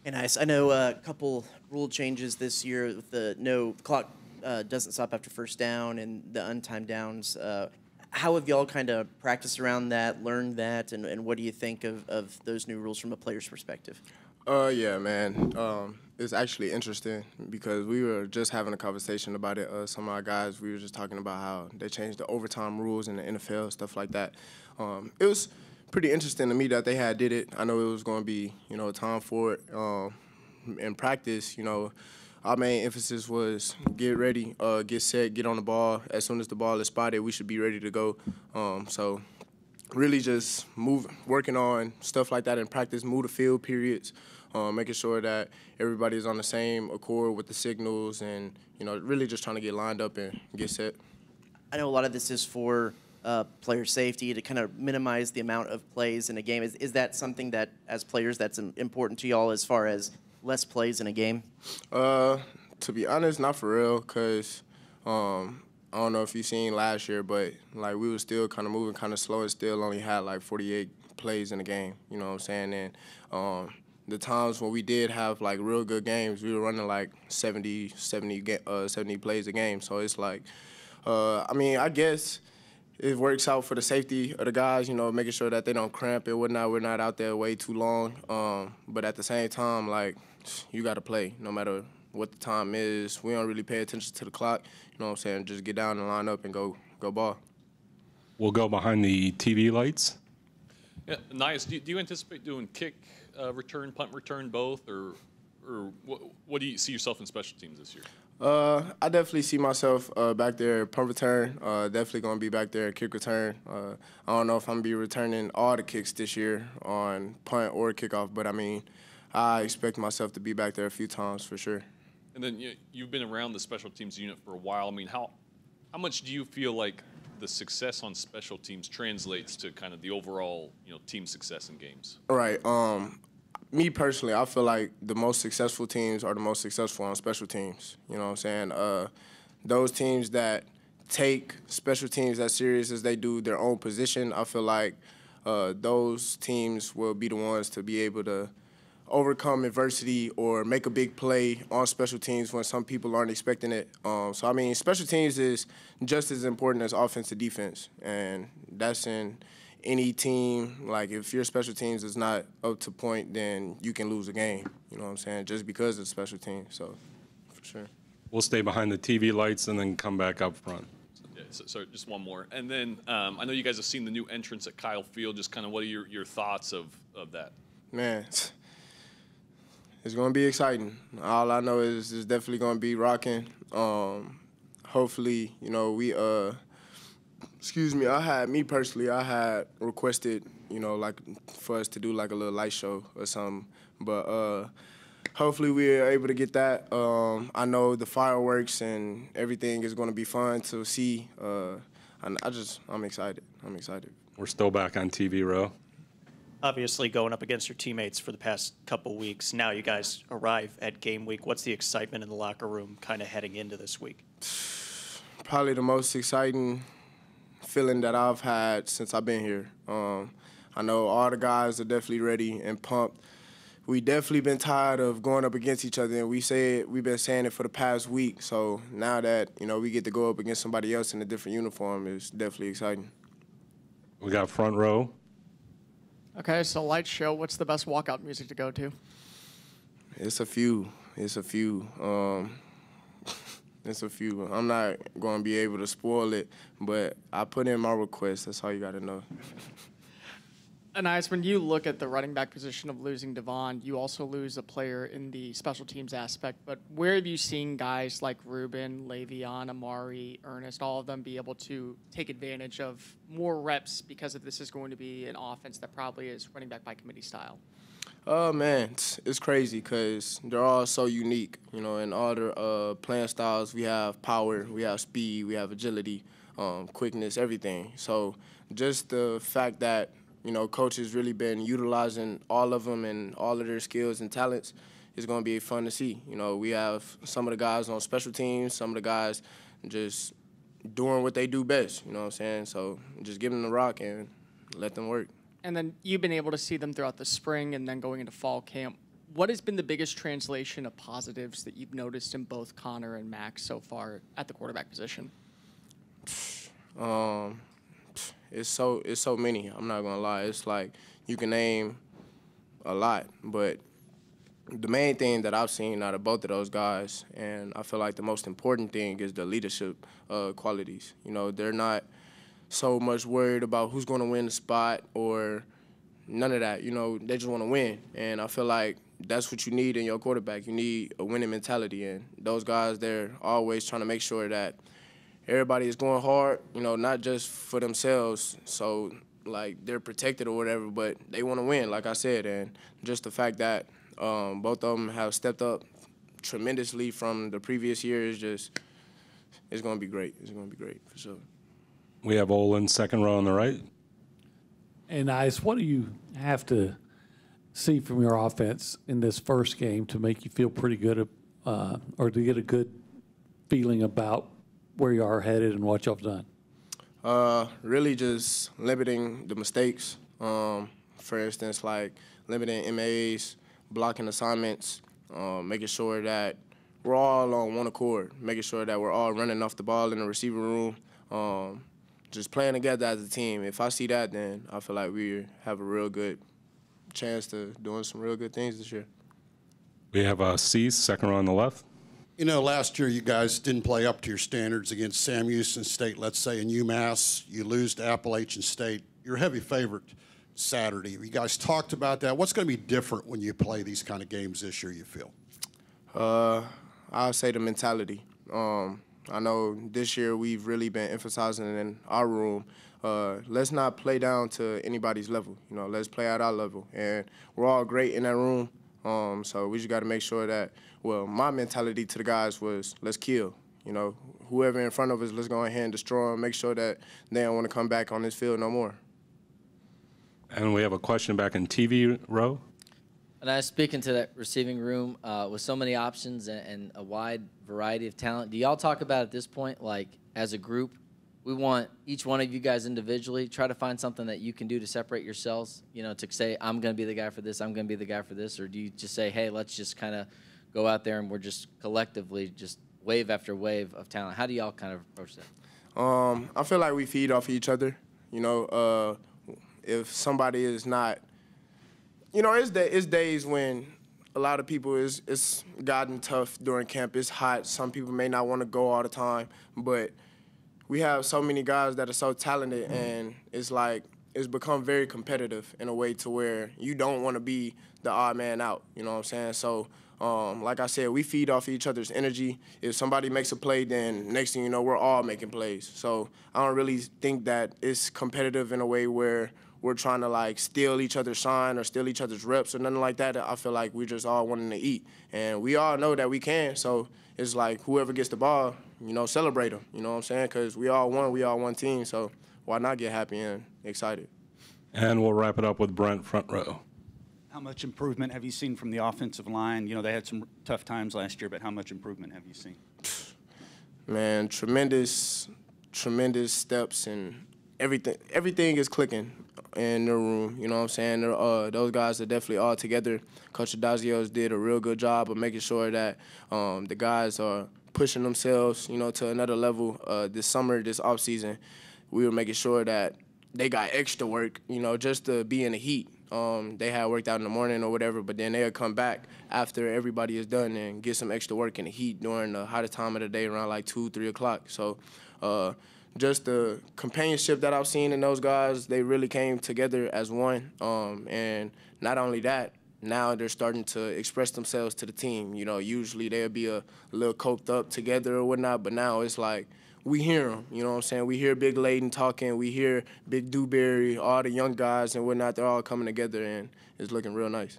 Hey, nice. I know a couple rule changes this year with the clock doesn't stop after first down and the untimed downs. How have y'all kind of practiced around that, learned that, and what do you think of those new rules from a player's perspective? Yeah, man. It's actually interesting because we were just having a conversation about it. Some of our guys, we were just talking about how they changed the overtime rules in the NFL, stuff like that. It was pretty interesting to me that they had did it. I know it was going to be, time for it. In practice, our main emphasis was get ready, get set, get on the ball. As soon as the ball is spotted, we should be ready to go. So really just working on stuff like that in practice, move the field periods, making sure that everybody's on the same accord with the signals and, really just trying to get lined up and get set. I know a lot of this is for player safety to kind of minimize the amount of plays in a game. Is that something that, as players, that's important to y'all as far as less plays in a game? To be honest, not for real, because I don't know if you seen last year, but we were still kind of moving kind of slow and still only had 48 plays in the game. You know what I'm saying? And the times when we did have real good games, we were running 70 plays a game. So it's I guess it works out for the safety of the guys, making sure that they don't cramp and whatnot. We're not out there way too long. But at the same time, you got to play no matter what the time is. We don't really pay attention to the clock. You know what I'm saying? Just get down and line up and go ball. We'll go behind the TV lights. Yeah, Ainias, do you anticipate doing kick return, punt return, both, or what do you see yourself in special teams this year? I definitely see myself back there punt return. Definitely going to be back there kick return. I don't know if I'm going to be returning all the kicks this year on punt or kickoff, but I expect myself to be back there a few times for sure. And then you've been around the special teams unit for a while. How much do you feel like the success on special teams translates to kind of the overall team success in games? All right. Me personally, I feel like the most successful teams are the most successful on special teams. You know what I'm saying? Those teams that take special teams as serious as they do their own position, I feel like those teams will be the ones to be able to overcome adversity or make a big play on special teams when some people aren't expecting it. Special teams is just as important as offense to defense, and that's in any team. If your special teams is not up to point, then you can lose a game, you know what I'm saying, just because it's special teams, so for sure. We'll stay behind the TV lights and then come back up front. Yeah, so just one more. And then I know you guys have seen the new entrance at Kyle Field. Just kind of what are your thoughts of that? Man, it's going to be exciting. All I know is it's definitely going to be rocking. Hopefully, I had requested, for us to do a little light show or something. But hopefully we're able to get that. I know the fireworks and everything is going to be fun to see. I'm excited. We're still back on TV row. Obviously going up against your teammates for the past couple weeks. Now you guys arrive at game week. What's the excitement in the locker room kind of heading into this week? Probably the most exciting feeling that I've had since I've been here. I know all the guys are definitely ready and pumped. We definitely been tired of going up against each other, and we've been saying it for the past week. So now that, we get to go up against somebody else in a different uniform, it's definitely exciting. We got front row. Okay, so light show. What's the best walkout music to go to? It's a few. I'm not going to be able to spoil it, but I put in my request. That's all you got to know. Ainias, when you look at the running back position of losing Devon, you also lose a player in the special teams aspect. But where have you seen guys like Ruben, Le'Veon, Amari, Ernest, all of them be able to take advantage of more reps because of this is going to be an offense that probably is running back by committee style? Oh, man, it's crazy because they're all so unique. In all their playing styles, we have power, we have speed, we have agility, quickness, everything. So just the fact that coach has really been utilizing all of them and all of their skills and talents is going to be fun to see. We have some of the guys on special teams, some of the guys just doing what they do best, you know what I'm saying? So just give them the rock and let them work. And then you've been able to see them throughout the spring and then going into fall camp. what has been the biggest translation of positives that you've noticed in both Connor and Max so far at the quarterback position? It's so many. I'm not gonna lie. It's like you can name a lot, but the main thing that I've seen out of both of those guys, and I feel like the most important thing is the leadership qualities. You know, they're not so much worried about who's going to win the spot or none of that. You know, they just want to win, and I feel like that's what you need in your quarterback. You need a winning mentality, and those guys, they're always trying to make sure that everybody is going hard, you know, not just for themselves, so, like, they're protected or whatever, but they want to win, like I said, and just the fact that both of them have stepped up tremendously from the previous year is just, it's going to be great. It's going to be great, for sure. We have Olin, second row on the right. And Ice, what do you have to see from your offense in this first game to make you feel pretty good, or to get a good feeling about where you are headed and what y'all have done? Really just limiting the mistakes. For instance, like limiting MAs, blocking assignments, making sure that we're all on one accord, making sure that we're all running off the ball in the receiver room, just playing together as a team. If I see that, then I feel like we have a real good chance to doing some real good things this year. We have Cease, second row on the left. You know, last year you guys didn't play up to your standards against Sam Houston State, let's say, in UMass. You lose to Appalachian State. You're a heavy favorite Saturday. You guys talked about that. What's going to be different when you play these kind of games this year, you feel? I'll say the mentality. I know this year we've really been emphasizing in our room, let's not play down to anybody's level. You know, let's play at our level. And we're all great in that room. So we just got to make sure that, well, my mentality to the guys was let's kill. You know, whoever in front of us, let's go ahead and destroy them, make sure that they don't want to come back on this field no more. And we have a question back in TV row. And I was speaking to that receiving room with so many options and a wide variety of talent. Do y'all talk about at this point, like as a group, we want each one of you guys individually, try to find something that you can do to separate yourselves, you know, to say, I'm going to be the guy for this, I'm going to be the guy for this, or do you just say, hey, let's just kind of go out there and we're just collectively just wave after wave of talent? How do y'all kind of approach that? I feel like we feed off each other. You know, if somebody is not, you know, it's days when a lot of people it's gotten tough during camp. It's hot. Some people may not want to go all the time, but we have so many guys that are so talented, and it's like it's become very competitive in a way to where you don't want to be the odd man out. You know what I'm saying? So, like I said, we feed off each other's energy. If somebody makes a play, then next thing you know, we're all making plays. So I don't really think that it's competitive in a way where we're trying to, like, steal each other's shine or steal each other's reps or nothing like that. I feel like we're just all wanting to eat. And we all know that we can, so it's like whoever gets the ball, you know, celebrate them. You know what I'm saying? Because we all one team, so why not get happy and excited? And we'll wrap it up with Brent, front row. How much improvement have you seen from the offensive line? You know, they had some tough times last year, but how much improvement have you seen? Man, tremendous steps, and everything is clicking in the room. You know what I'm saying? Those guys are definitely all together. Coach Adagios did a real good job of making sure that the guys are pushing themselves, you know, to another level. This summer, this offseason, we were making sure that they got extra work, you know, just to be in the heat. They had worked out in the morning or whatever, but then they'll come back after everybody is done and get some extra work in the heat during the hottest time of the day around like 2, 3 o'clock. So just the companionship that I've seen in those guys, they really came together as one. And not only that, now they're starting to express themselves to the team. You know, usually they'll be a little coked up together or whatnot, but now it's like we hear them. You know what I'm saying? We hear Big Layden talking. We hear Big Dewberry, all the young guys and whatnot. They're all coming together, and it's looking real nice.